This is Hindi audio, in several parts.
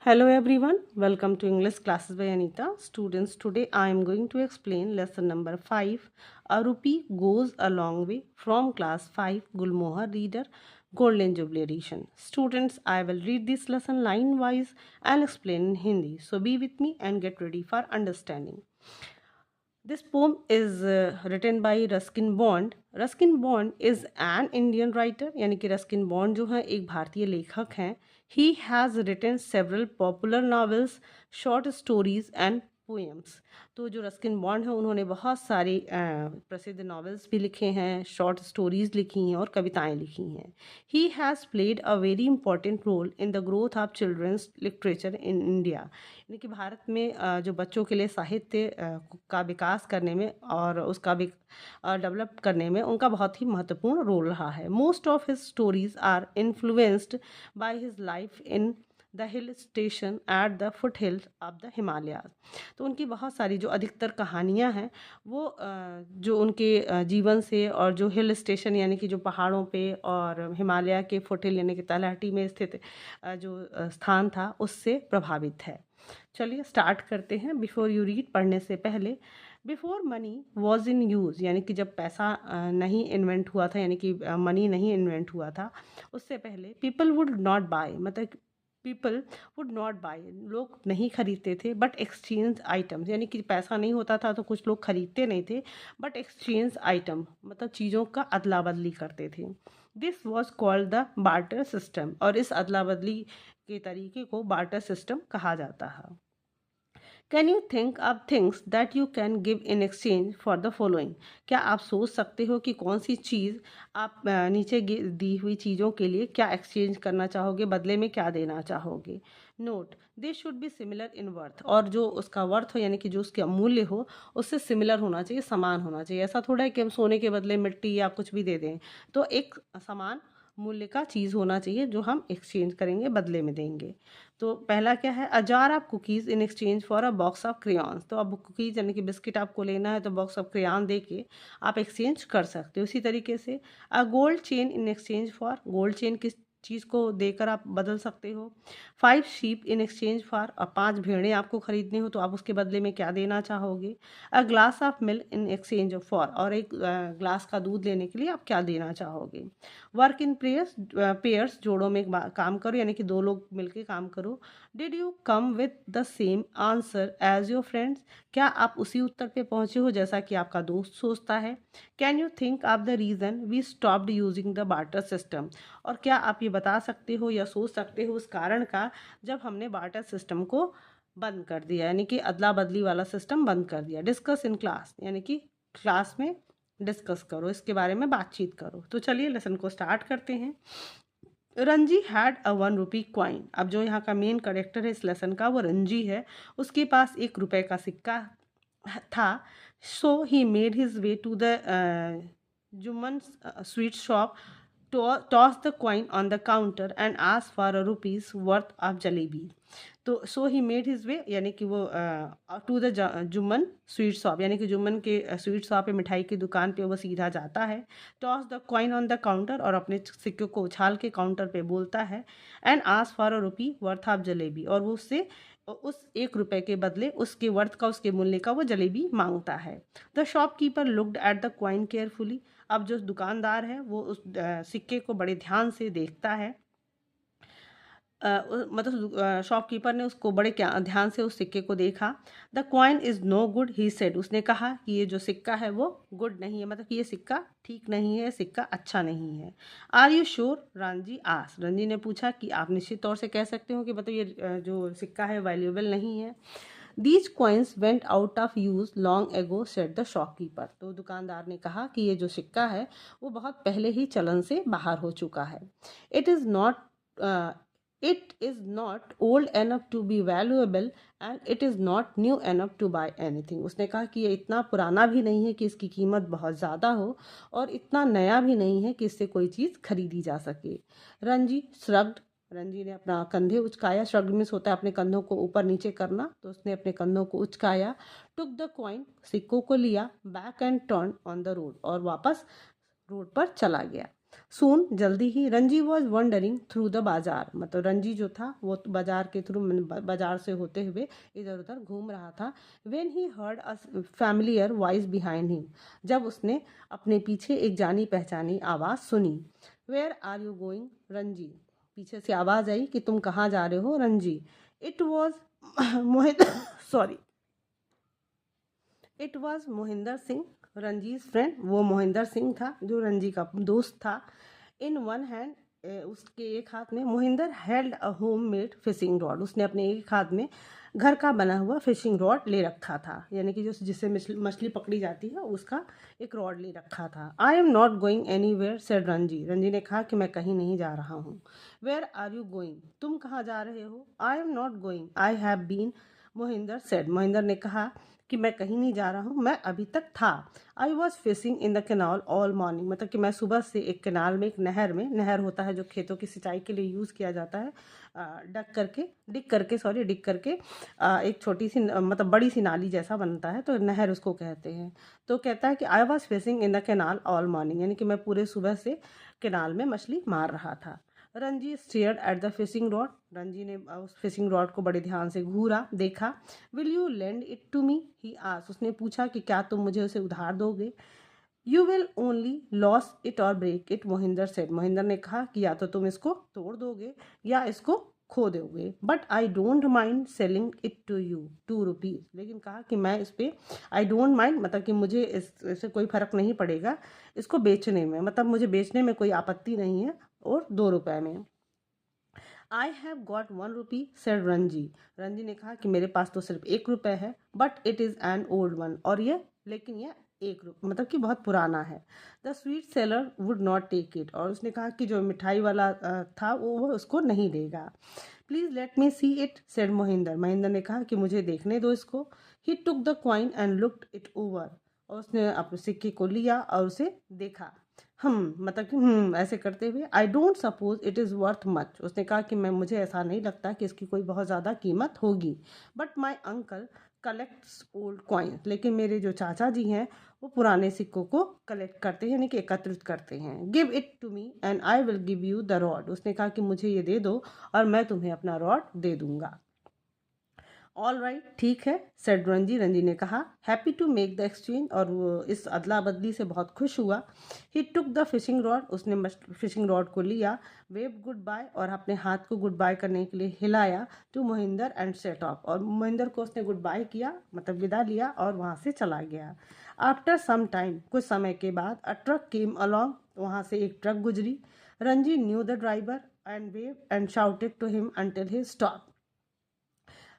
Hello everyone, welcome to English classes by Anita. Students, today I am going to explain lesson number 5. A rupee goes a long way from class 5 Gulmohar reader Golden Jubilee edition. Students, I will read this lesson line wise and explain in Hindi. So be with me and get ready for understanding. This poem is written by Ruskin Bond. Ruskin Bond is an Indian writer, यानी कि रस्किन बॉन्ड जो है एक भारतीय लेखक हैं. He has written several popular novels, short stories and poems. तो जो रस्किन बॉन्ड है उन्होंने बहुत सारे प्रसिद्ध नॉवेल्स भी लिखे हैं, शॉर्ट स्टोरीज लिखी हैं और कविताएं लिखी हैं. He has played a very important role in the growth of children's literature in India. यानी कि भारत में जो बच्चों के लिए साहित्य का विकास करने में और उसका भी डेवलप करने में उनका बहुत ही महत्वपूर्ण रोल रहा है. Most of his stories are influenced by his life in the hill station at the foot hills of the Himalayas. तो उनकी बहुत सारी जो अधिकतर कहानियाँ हैं वो जो उनके जीवन से और जो हिल स्टेशन यानी कि जो पहाड़ों पे और हिमालय के फुट हिल यानी कि तलहटी में स्थित जो स्थान था उससे प्रभावित है. चलिए स्टार्ट करते हैं. बिफोर यू रीड, पढ़ने से पहले, before money was in use यानी कि जब पैसा नहीं इन्वेंट हुआ था यानी कि मनी नहीं इन्वेंट हुआ था उससे पहले पीपल वुड नॉट बाय, मतलब पीपल वुड नॉट बाय, लोग नहीं खरीदते थे, बट एक्सचेंज आइटम्स यानी कि पैसा नहीं होता था तो कुछ लोग खरीदते नहीं थे, बट एक्सचेंज आइटम मतलब चीज़ों का अदला बदली करते थे. This was called the barter system और इस अदला बदली के तरीके को बार्टर सिस्टम कहा जाता है. Can you think of things that you can give in exchange for the following. क्या आप सोच सकते हो कि कौन सी चीज़ आप नीचे दी हुई चीज़ों के लिए क्या एक्सचेंज करना चाहोगे, बदले में क्या देना चाहोगे. Note, they should be similar in worth, और जो उसका वर्थ हो यानी कि जो उसका मूल्य हो उससे सिमिलर होना चाहिए, समान होना चाहिए. ऐसा थोड़ा है कि हम सोने के बदले मिट्टी या कुछ भी दे दें. तो एक समान मूल्य का चीज़ होना चाहिए जो हम एक्सचेंज करेंगे, बदले में देंगे. तो पहला क्या है, a jar of cookies in exchange for a box of crayons. तो अब कुकीज़ यानी कि बिस्किट आपको लेना है तो बॉक्स ऑफ क्रेयॉन दे के आप एक्सचेंज कर सकते हो. इसी तरीके से a gold chain in exchange for, gold chain किस चीज़ को देकर आप बदल सकते हो. 5 शीप इन एक्सचेंज फॉर, अब 5 भेड़ें आपको खरीदनी हो तो आप उसके बदले में क्या देना चाहोगे. A glass of milk in exchange for, और एक ग्लास का दूध लेने के लिए आप क्या देना चाहोगे. वर्क इन पेयर्स, पेयर्स जोड़ों में काम करो यानी कि दो लोग मिलकर काम करो. Did you come with the same answer as your friends, क्या आप उसी उत्तर पे पहुंचे हो जैसा कि आपका दोस्त सोचता है. Can you think of the reason we stopped using the barter system, और क्या आप ये बता सकते हो या सोच सकते हो उस कारण का जब हमने बार्टर सिस्टम को बंद कर दिया यानी कि अदला बदली वाला सिस्टम बंद कर दिया. डिस्कस इन क्लास यानी कि क्लास में डिस्कस करो, इसके बारे में बातचीत करो. तो चलिए लेसन को स्टार्ट करते हैं. Ranji had a 1 rupee coin. अब जो यहाँ का मेन करेक्टर है इस लेसन का वो रंजी है. उसके पास 1 रुपए का सिक्का था. So he made his way to the Jumman sweet shop, tossed the coin on the counter and asked for a rupees worth of jalebi. तो सो ही मेड हिज वे यानी कि वो to the Jumman sweet shop यानी कि जुम्मन के स्वीट शॉप पे, मिठाई की दुकान पे वो सीधा जाता है. Toss the coin on the counter, और अपने सिक्के को उछाल के काउंटर पे बोलता है. And ask for a rupee worth of jalebi, और वो उससे उस 1 रुपए के बदले उसके वर्थ का, उसके मूल्य का वो जलेबी मांगता है. The shopkeeper looked at the coin carefully. अब जो दुकानदार है वो उस सिक्के को बड़े ध्यान से देखता है. मतलब शॉपकीपर ने उसको बड़े ध्यान से उस सिक्के को देखा. The coin is no good he said, उसने कहा कि ये जो सिक्का है वो गुड नहीं है, मतलब कि ये सिक्का ठीक नहीं है, सिक्का अच्छा नहीं है. आर यू श्योर, रंजी आस, रंजी ने पूछा कि आप निश्चित तौर से कह सकते हो कि मतलब ये जो सिक्का है वैल्यूएबल नहीं है. These coins went out of use long ago said the shopkeeper. तो दुकानदार ने कहा कि ये जो सिक्का है वो बहुत पहले ही चलन से बाहर हो चुका है. It is not, it is not old enough to be valuable and it is not new enough to buy anything. उसने कहा कि ये इतना पुराना भी नहीं है कि इसकी कीमत बहुत ज़्यादा हो और इतना नया भी नहीं है कि इससे कोई चीज़ खरीदी जा सके. रंजी श्रग्ड, रंजी ने अपना कंधे उचकाया. श्रग्ड मीन्स होता है अपने कंधों को ऊपर नीचे करना, तो उसने अपने कंधों को उचकाया. टुक द कॉइन, सिक्कों को लिया. Back and turn on the road, और वापस रोड पर चला गया. सून जल्दी ही Ranji was wandering through the bazaar, मतलब रंजी जो था वो बाजार के थ्रू, बाजार से होते हुए इधर उधर घूम रहा था। When he heard a familiar voice behind him, जब उसने अपने पीछे एक जानी पहचानी आवाज़ सुनी। Where are you going Ranji, पीछे से आवाज़ आई कि तुम कहाँ जा रहे हो Ranji. It was Mohit sorry it was Mohinder Singh, Ranji's friend, वो मोहिंदर सिंह था जो रंजी का दोस्त था। इन वन हैंड, उसके एक हाथ में, Mohinder held a home made fishing rod, उसने अपने एक हाथ में घर का बना हुआ फिशिंग रॉड ले रखा था, यानी कि जो जिससे मछली पकड़ी जाती है उसका एक रॉड ले रखा था। I am not going anywhere said Ranji, Ranji ने कहा कि मैं कहीं नहीं जा रहा हूँ। वेयर आर यू गोइंग, तुम कहाँ जा रहे हो। I am not going I have been, Mohinder said, Mohinder ने कहा कि मैं कहीं नहीं जा रहा हूँ, मैं अभी तक था। I was fishing in the canal all morning, मतलब कि मैं सुबह से एक कैनाल में, एक नहर में, नहर होता है जो खेतों की सिंचाई के लिए यूज़ किया जाता है, डिग करके एक छोटी सी मतलब बड़ी सी नाली जैसा बनता है, तो नहर उसको कहते हैं। तो कहता है कि I was fishing in the canal all morning, यानी कि मैं पूरे सुबह से कैनाल में मछली मार रहा था। Ranji stared at the fishing rod, Ranji ने उस फिशिंग रॉड को बड़े ध्यान से घूरा, देखा। Will you lend it to me, he asked, उसने पूछा कि क्या तुम मुझे उसे उधार दोगे। You will only lose it और break it, Mohinder said, Mohinder ने कहा कि या तो तुम इसको तोड़ दोगे या इसको खो दोगे। But I don't mind selling it to you ₹2, लेकिन कहा कि मैं इस पे, आई डोंट माइंड मतलब कि मुझे इससे कोई फ़र्क नहीं पड़ेगा इसको बेचने में, मतलब मुझे बेचने में कोई आपत्ति नहीं है, और ₹2 में। I have got ₹1 said Ranji, Ranji ने कहा कि मेरे पास तो सिर्फ ₹1 है, but it is an old one, और ये, लेकिन यह ₹1 मतलब कि बहुत पुराना है। The sweet seller would not take it, और उसने कहा कि जो मिठाई वाला था वो उसको नहीं देगा। Please let me see it said Mohinder, Mahendra ने कहा कि मुझे देखने दो इसको। He took the coin and looked it over, और उसने अपने सिक्के को लिया और उसे देखा। मतलब कि ऐसे करते हुए, I don't suppose it is worth much, उसने कहा कि मुझे ऐसा नहीं लगता कि इसकी कोई बहुत ज़्यादा कीमत होगी। But my uncle collects old coins, लेकिन मेरे जो चाचा जी हैं वो पुराने सिक्कों को कलेक्ट करते हैं, यानी कि एकत्रित करते हैं। Give it to me and I will give you the rod, उसने कहा कि मुझे ये दे दो और मैं तुम्हें अपना रॉड दे दूंगा। ऑल राइट, ठीक है सेड रंजी, रंजी ने कहा। Happy to make the exchange, और वो इस अदला बदली से बहुत खुश हुआ। He took the fishing rod, उसने फिशिंग रॉड को लिया। वेव गुड बाय, और अपने हाथ को गुड बाय करने के लिए हिलाया। To Mohinder and set off, और मोहिंदर को उसने गुड बाय किया, मतलब विदा लिया, और वहाँ से चला गया। आफ्टर सम टाइम, कुछ समय के बाद, अ ट्रक केम अलॉन्ग, वहाँ से एक ट्रक गुजरी। Ranji knew the driver and wave and shouted to him until he stop,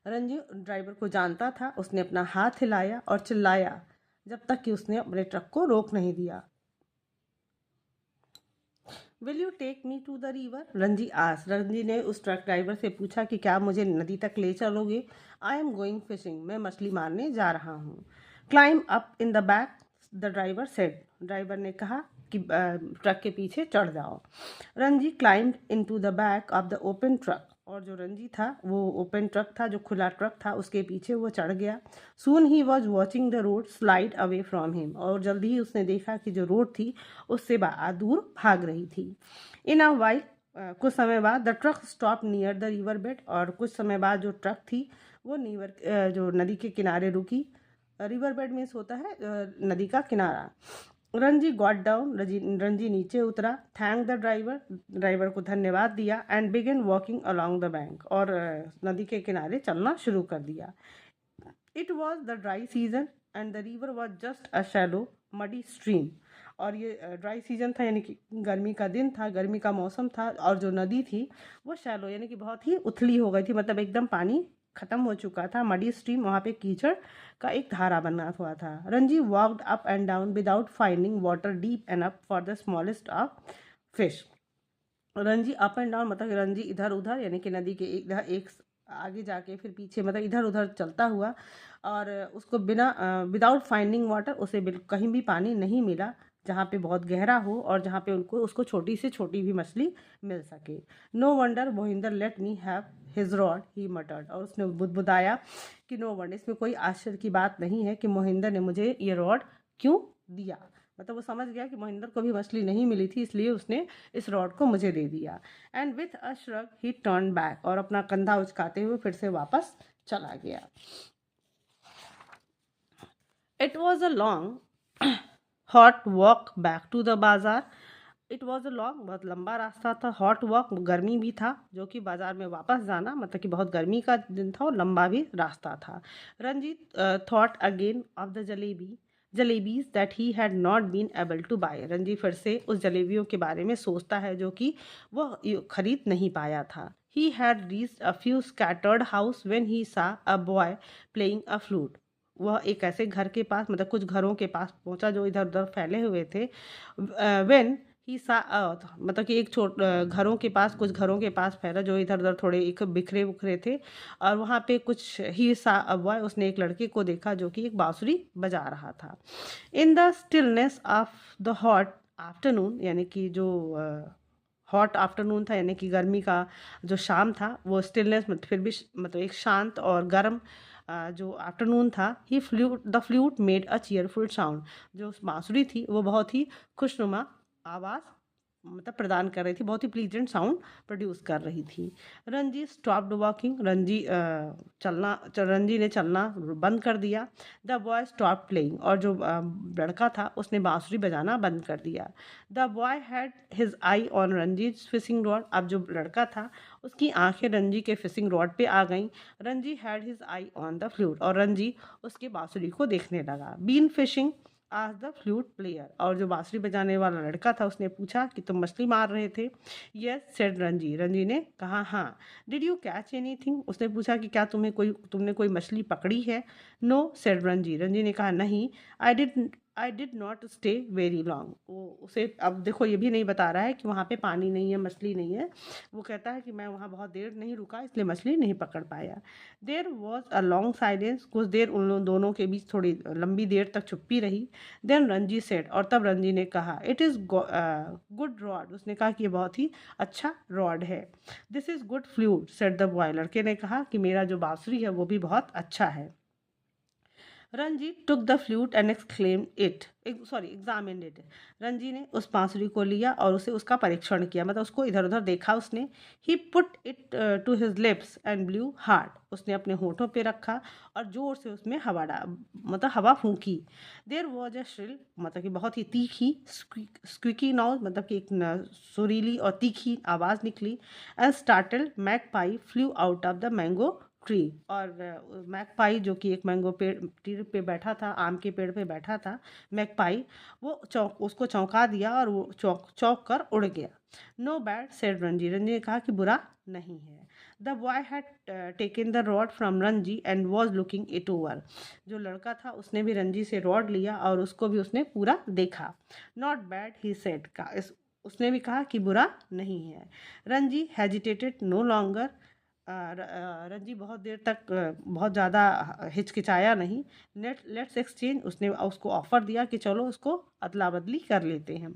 Ranji driver को जानता था, उसने अपना हाथ हिलाया और चिल्लाया जब तक कि उसने अपने ट्रक को रोक नहीं दिया। Will you take me to the river, Ranji आस, रंजी ने उस ट्रक ड्राइवर से पूछा कि क्या मुझे नदी तक ले चलोगे। आई एम गोइंग फिशिंग, मैं मछली मारने जा रहा हूँ। Climb up in the back, the driver said, driver ने कहा कि ट्रक के पीछे चढ़ जाओ। Ranji climbed in to the back of the open truck, और जो रंजी था वो ओपन ट्रक था, जो खुला ट्रक था, उसके पीछे वो चढ़ गया। Soon he was watching the road slide away from him, और जल्दी ही उसने देखा कि जो रोड थी उससे दूर भाग रही थी। इन अ वाइल, कुछ समय बाद, the truck stop near the river bed, और कुछ समय बाद जो ट्रक थी वो जो नदी के किनारे रुकी। रिवर बेड मीन्स होता है नदी का किनारा। रंजी गॉट डाउन, रंजी नीचे उतरा। थैंक द ड्राइवर, ड्राइवर को धन्यवाद दिया। And begin walking along the bank, और नदी के किनारे चलना शुरू कर दिया। It was the dry season and the river was just a shallow muddy stream, और ये ड्राई सीजन था, यानी कि गर्मी का दिन था, गर्मी का मौसम था, और जो नदी थी वो शैलो यानी कि बहुत ही उथली हो गई थी, मतलब एकदम पानी खत्म हो चुका था। मडी स्ट्रीम, वहाँ पे कीचड़ का एक धारा बना हुआ था। Ranji walked up and down without finding water deep enough for the smallest of fish, Ranji up and down मतलब रंजी इधर उधर, यानी कि नदी के इधर एक आगे जाके फिर पीछे, मतलब इधर उधर चलता हुआ, और उसको बिना विदाउट फाइंडिंग वाटर, उसे कहीं भी पानी नहीं मिला जहाँ पे बहुत गहरा हो और जहाँ पे उसको छोटी से छोटी भी मछली मिल सके। No wonder Mohinder let me have his rod, he muttered, और उसने बुदबुदाया कि नो वंडर, इसमें कोई आश्चर्य की बात नहीं है कि मोहिंदर ने मुझे ये रॉड क्यों दिया। मतलब वो समझ गया कि मोहिंदर को भी मछली नहीं मिली थी, इसलिए उसने इस रॉड को मुझे दे दिया। And with a shrug he turn back, और अपना कंधा उचकाते हुए फिर से वापस चला गया। It was a long hot walk back to the bazaar. It was a long, बहुत लंबा रास्ता था। हॉट वॉक, गर्मी भी था, जो कि बाजार में वापस जाना, मतलब कि बहुत गर्मी का दिन था और लंबा भी रास्ता था। Ranjit thought again of the jalebis that he had not been able to buy. Ranjit फिर से उस जलेबियों के बारे में सोचता है जो कि वह खरीद नहीं पाया था। He had reached a few scattered house when he saw a boy playing a flute. वह एक ऐसे घर के पास, मतलब कुछ घरों के पास पहुंचा जो इधर उधर फैले हुए थे। व्हेन ही सा मतलब कि एक घरों के पास, कुछ घरों के पास फैला जो इधर उधर थोड़े एक बिखरे उखरे थे, और वहाँ पे कुछ ही सा अ बॉय, उसने एक लड़के को देखा जो कि एक बांसुरी बजा रहा था। In the stillness of the hot afternoon, यानी कि जो हॉट आफ्टरनून था, यानी कि गर्मी का जो शाम था, वो स्टिलनेस मतलब फिर भी मतलब एक शांत और गर्म जो आफ्टरनून था। The flute made a cheerful sound. जो बांसुरी थी वो बहुत ही खुशनुमा आवाज़ मतलब प्रदान कर रही थी, बहुत ही प्लीजेंट साउंड प्रोड्यूस कर रही थी। Ranji stopped walking. रंजी ने चलना बंद कर दिया। द बॉय स्टॉप प्लेइंग, और जो लड़का था उसने बांसुरी बजाना बंद कर दिया। The boy had his eye on Ranji's fishing rod. अब जो लड़का था उसकी आंखें रंजी के फिशिंग रॉड पे आ गईं। Ranji had his eye on the flute, और रंजी उसके बांसुरी को देखने लगा। बीन फिशिंग आज द फ्लूट प्लेयर, और जो बांसुरी बजाने वाला लड़का था उसने पूछा कि तुम मछली मार रहे थे। Yes said Ranji. रंजी ने कहा हाँ। Did you catch anything. उसने पूछा कि क्या तुमने कोई मछली पकड़ी है। Know said Ranji. रंजी ने कहा नहीं। I did not stay very long. वो उसे अब देखो ये भी नहीं बता रहा है कि वहाँ पे पानी नहीं है, मछली नहीं है। वो कहता है कि मैं वहाँ बहुत देर नहीं रुका, इसलिए मछली नहीं पकड़ पाया। There was a long silence. कुछ देर उन दोनों के बीच थोड़ी लंबी देर तक चुप्पी रही। देन रंजी सेड, और तब रंजी ने कहा इट इज़ गुड रॉड। उसने कहा कि ये बहुत ही अच्छा रॉड है। This is good flute said the boy. लड़के ने कहा कि मेरा जो बांसुरी है वो भी बहुत अच्छा है। Ranji took the flute and examined it. Ranji ने उस बांसुरी को लिया और उसे उसका परीक्षण किया, मतलब उसको इधर उधर देखा उसने। He put it to his lips and blew hard. उसने अपने होठों पे रखा और जोर से उसमें मतलब हवा फूंकी। देर वॉज अ श्रिल, मतलब कि बहुत ही तीखी, स्क्विकी नॉइज, मतलब कि एक सुरीली और तीखी आवाज़ निकली। And startled magpie flu out of the mango tree. और मैगपाई जो कि एक मैंगो पेड़ पे बैठा था, आम के पेड़ पे बैठा था, मैगपाई, वो उसको चौंका दिया और वो चौंक चौंक कर उड़ गया। No bad said Ranji. Ranji ने कहा कि बुरा नहीं है। The boy had taken the rod from Ranji and was looking it over. जो लड़का था उसने भी रंजी से रॉड लिया और उसको भी उसने पूरा देखा। नॉट बैड ही सेड, उसने भी कहा कि बुरा नहीं है। Ranji hesitated no longer. Ranji बहुत देर तक बहुत ज़्यादा हिचकिचाया नहीं। Let's exchange. उसने उसको ऑफर दिया कि चलो उसको अदला बदली कर लेते हैं।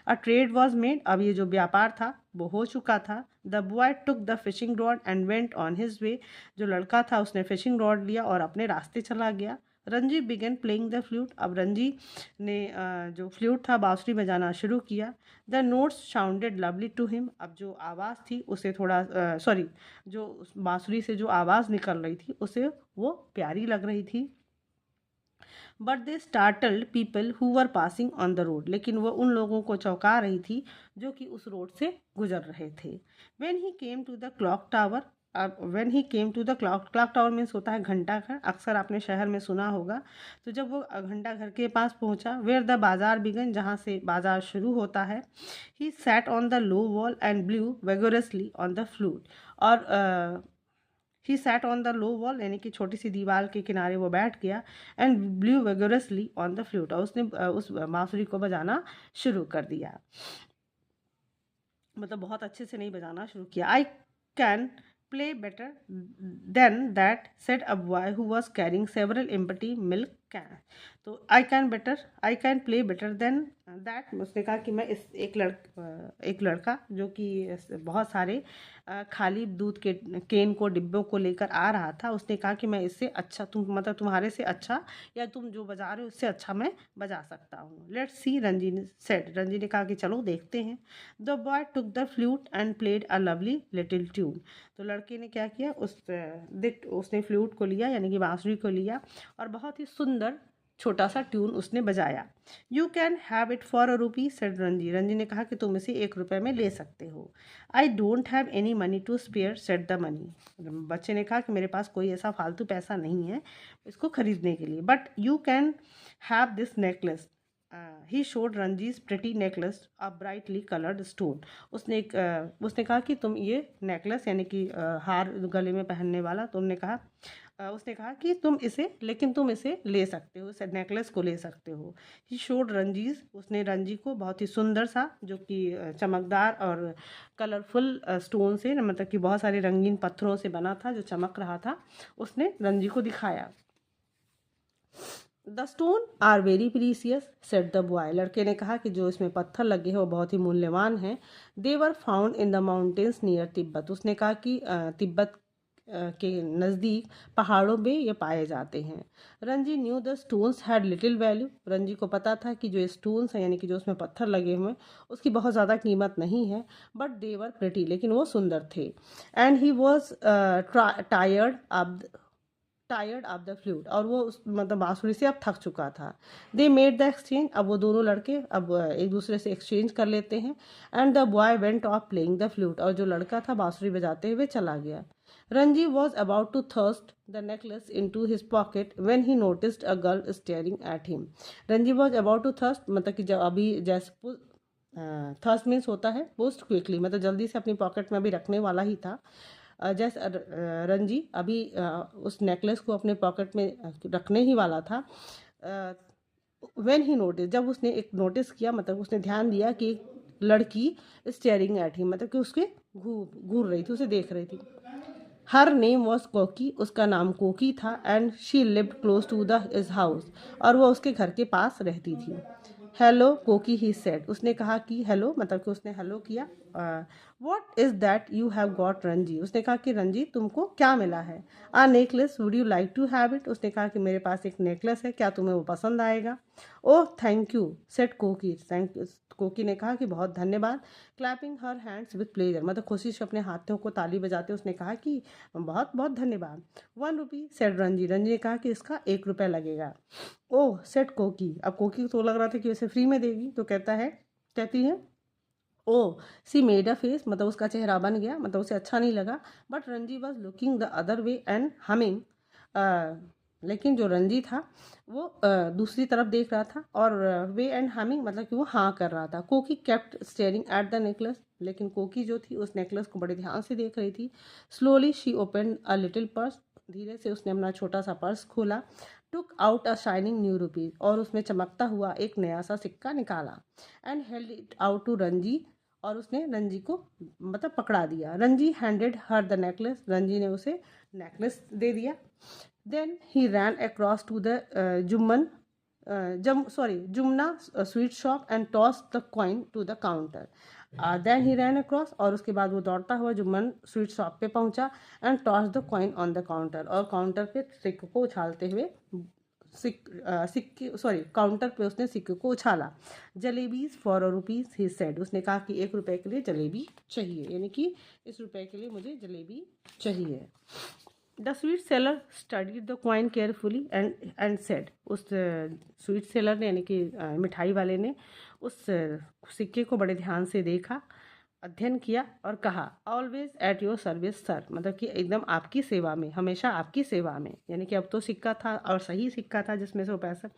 अ ट्रेड वॉज मेड। अब ये जो व्यापार था वो हो चुका था। The boy took the fishing rod and went on his way. जो लड़का था उसने फिशिंग रॉड लिया और अपने रास्ते चला गया। Ranji began playing the flute. अब रंजी ने जो फ्लूट था बांसुरी बजाना शुरू किया। The notes sounded lovely to him. अब जो आवाज़ थी उसे थोड़ा सॉरी जो उस बांसुरी से जो आवाज़ निकल रही थी उसे वो प्यारी लग रही थी। But they startled people who were passing on the road. लेकिन वो उन लोगों को चौंका रही थी जो कि उस रोड से गुजर रहे थे। When he came to the clock tower. अब when he came to the clock tower means होता है घंटा घर, अक्सर आपने शहर में सुना होगा। तो जब वो घंटा घर के पास पहुंचा, वेयर द बाजार बिगन, जहाँ से बाजार शुरू होता है, he sat on the low wall and blew vigorously on the flute. और he sat on the low wall, यानी कि छोटी सी दीवार के किनारे वो बैठ गया। And blew vigorously on the flute, और उसने उस बांसुरी को बजाना शुरू कर दिया, मतलब बहुत अच्छे से नहीं बजाना शुरू किया। I can play better than that said a boy who was carrying several empty milk can, तो I can play better than that. उसने कहा कि मैं इस एक लड़का जो कि बहुत सारे खाली दूध के केन को डिब्बों को लेकर आ रहा था, उसने कहा कि मैं इससे अच्छा, तुम मतलब तुम्हारे से अच्छा, या तुम जो बजा रहे हो उससे अच्छा मैं बजा सकता हूँ। लेट्स सी, रंजी ने सेड, रंजी ने कहा कि चलो देखते हैं। The boy took the flute and played a lovely little tune. तो लड़के ने क्या किया, उसने फ्लूट को लिया यानी कि बांसुरी को लिया और बहुत ही सुंदर छोटा सा ट्यून उसने बजाया। You can have it for ₹1, said Ranji. Ranji ने कहा कि तुम इसे 1 रुपये में ले सकते हो। I don't have any money to spare, said the money. बच्चे ने कहा कि मेरे पास कोई ऐसा फालतू पैसा नहीं है इसको खरीदने के लिए, but you can have this necklace. He showed Ranji's pretty necklace a brightly coloured stone. उसने कहा कि तुम ये नेकलेस यानी कि हार गले में पहनने वाला, उसने कहा कि तुम इसे ले सकते हो, इस नेकलेस को ले सकते हो। ही शोड रंजीज, उसने रंजी को बहुत ही सुंदर सा, जो कि चमकदार और कलरफुल स्टोन से, मतलब कि बहुत सारे रंगीन पत्थरों से बना था जो चमक रहा था, उसने रंजी को दिखाया। The stone are very precious, said the boy. लड़के ने कहा कि जो इसमें पत्थर लगे हैं वो बहुत ही मूल्यवान हैं। They were found in the mountains near Tibet. उसने कहा कि तिब्बत के नज़दीक पहाड़ों में ये पाए जाते हैं। Ranji knew the stones had little value. Ranji को पता था कि जो स्टोन्स हैं यानी कि जो उसमें पत्थर लगे हुए हैं उसकी बहुत ज़्यादा कीमत नहीं है, बट दे वर प्रिटी, लेकिन वो सुंदर थे। And he was tired of the flute, और वो मतलब बांसुरी से अब थक चुका था। दे मेड द एक्सचेंज, अब वो दोनों लड़के अब एक दूसरे से एक्सचेंज कर लेते हैं। And the boy went off playing the flute, और जो लड़का था बांसुरी बजाते हुए चला गया। Ranji was about to thrust the necklace in to his pocket when he noticed a girl staring at him. Ranji was about to thrust, मतलब कि जब अभी जैसे थर्स्ट मीन्स होता है पोस्ट क्विकली, मतलब जल्दी से अपनी पॉकेट में अभी रखने वाला ही था। जैसे रंजी अभी उस नेकलेस को अपने पॉकेट में रखने ही वाला था। व्हेन ही नोटिस, जब उसने एक नोटिस किया, मतलब उसने ध्यान दिया कि एक लड़की स्टेयरिंग एट हिम, मतलब कि उसके घूर रही थी, उसे देख रही थी। हर नेम वॉज कोकी, उसका नाम कोकी था। And she lived close to the his house, और वो उसके घर के पास रहती थी। हेलो कोकी, ही सेड, उसने कहा कि हेलो, मतलब कि उसने हेलो किया। What is that you have got, Ranji. उसने कहा कि रंजी तुमको क्या मिला है। A necklace, would you like to have it. उसने कहा कि मेरे पास एक नेकलेस है, क्या तुम्हें वो पसंद आएगा। ओह थैंक यू, सेड कोकी। थैंक यू, कोकी ने कहा कि बहुत धन्यवाद। Clapping her hands with pleasure, मतलब खुशी से अपने हाथों को ताली बजाते उसने कहा कि बहुत बहुत धन्यवाद। ₹1, सेड रंजी। रंजी ने कहा कि इसका 1 रुपया लगेगा। ओह, सेड कोकी। अब कोकी को तो लग रहा था कि उसे फ्री में देगी, तो कहती है ओह, सी मेड अ फेस, मतलब उसका चेहरा बन गया, मतलब उसे अच्छा नहीं लगा। But Ranji was looking the other way and humming. लेकिन जो रंजी था वो दूसरी तरफ देख रहा था, और वे एंड हमिंग मतलब कि वो हाँ कर रहा था। कोकी kept staring at the necklace, लेकिन कोकी जो थी उस नेकलेस को बड़े ध्यान से देख रही थी। Slowly she open a little purse, धीरे से उसने अपना छोटा सा पर्स खोला। Took out a shining new rupees, और उसमें चमकता हुआ एक नया सा सिक्का निकाला। And held it out to Ranji, और उसने रंजी को मतलब पकड़ा दिया। Ranji handed her the necklace, Ranji ने उसे नेकलेस दे दिया। Then he ran across to the Jumna sweet shop and toss the coin to the counter. Then he ran across, और उसके बाद वो दौड़ता हुआ जुम्मन स्वीट शॉप पे पहुंचा। And toss the coin on the counter, और काउंटर पे सिक्के को उछालते हुए काउंटर पे उसने सिक्के को उछाला। Jalebis for ₹1, he said. उसने कहा कि 1 रुपए के लिए जलेबी चाहिए, यानी कि इस रुपए के लिए मुझे जलेबी चाहिए। The sweet seller studied the coin carefully and said. उस स्वीट सेलर ने यानी कि मिठाई वाले ने उस सिक्के को बड़े ध्यान से देखा, अध्ययन किया, और कहा always at your service sir, मतलब कि एकदम आपकी सेवा में, हमेशा आपकी सेवा में। यानी कि अब तो सिक्का था और सही सिक्का था जिसमें से वो पैसा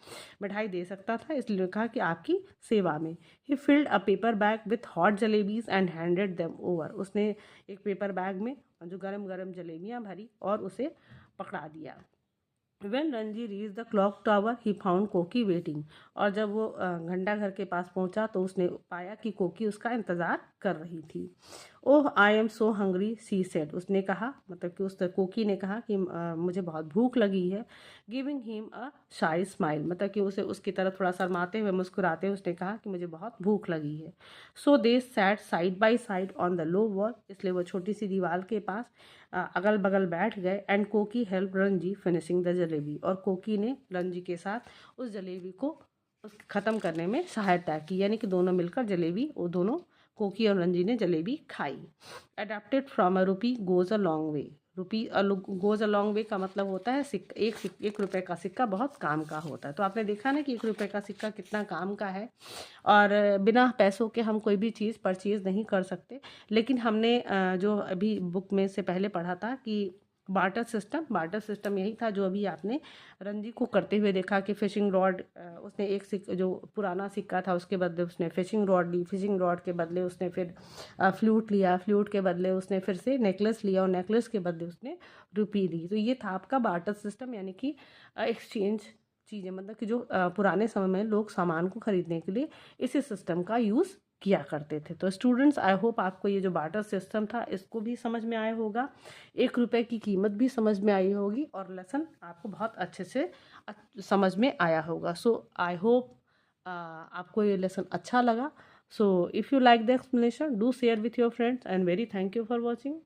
मिठाई दे सकता था, इसलिए कहा कि आपकी सेवा में। He filled a paper bag with hot jalebis and handed them over. उसने एक पेपर बैग में जो गरम गरम जलेबियाँ भरी और उसे पकड़ा दिया। When Ranji reach the clock tower he found कोकी वेटिंग, और जब वो घंटा घर के पास पहुंचा तो उसने पाया कि कोकी उसका इंतज़ार कर रही थी। Oh I am so hungry she said, उसने कहा, मतलब कि उस कोकी ने कहा कि मुझे बहुत भूख लगी है। गिविंग हिम अ शाई स्माइल, मतलब कि उसे उसकी तरफ थोड़ा शर्माते हुए मुस्कुराते हुए उसने कहा कि मुझे बहुत भूख लगी है। So they sat side by side on the low wall, इसलिए वो छोटी सी दीवार के पास अगल बगल बैठ गए। एंड कोकी help Ranji finishing the jalebi, और कोकी ने रंजी के साथ उस जलेबी को ख़त्म करने में सहायता की, यानी कि दोनों मिलकर जलेबी, वो दोनों कोकी और रंजी ने जलेबी खाई। अडेप्टेड फ्रॉम अ रूपी गोज़ अ लॉन्ग वे, रूपी गोज़ अ लॉन्ग वे का मतलब होता है एक रुपए का सिक्का बहुत काम का होता है। तो आपने देखा ना कि एक रुपए का सिक्का कितना काम का है, और बिना पैसों के हम कोई भी चीज़ परचेज़ नहीं कर सकते। लेकिन हमने जो अभी बुक में से पहले पढ़ा था कि बार्टर सिस्टम यही था जो अभी आपने रंजी को करते हुए देखा कि फिशिंग रॉड, उसने एक जो पुराना सिक्का था उसके बदले उसने फिशिंग रॉड ली, फिशिंग रॉड के बदले उसने फिर फ्लूट लिया, फ्लूट के बदले उसने फिर से नेकलेस लिया, और नेकलेस के बदले उसने रुपी ली। तो ये था आपका बार्टर सिस्टम, यानी कि एक्सचेंज चीज़ें, मतलब कि जो पुराने समय में लोग सामान को खरीदने के लिए इसी सिस्टम का यूज़ किया करते थे। तो स्टूडेंट्स, आई होप आपको ये जो बार्टर सिस्टम था इसको भी समझ में आया होगा, एक रुपए की कीमत भी समझ में आई होगी, और लेसन आपको बहुत अच्छे से समझ में आया होगा। सो आई होप आपको ये लेसन अच्छा लगा। So if you like the explanation, do share with your friends, and very thank you for watching.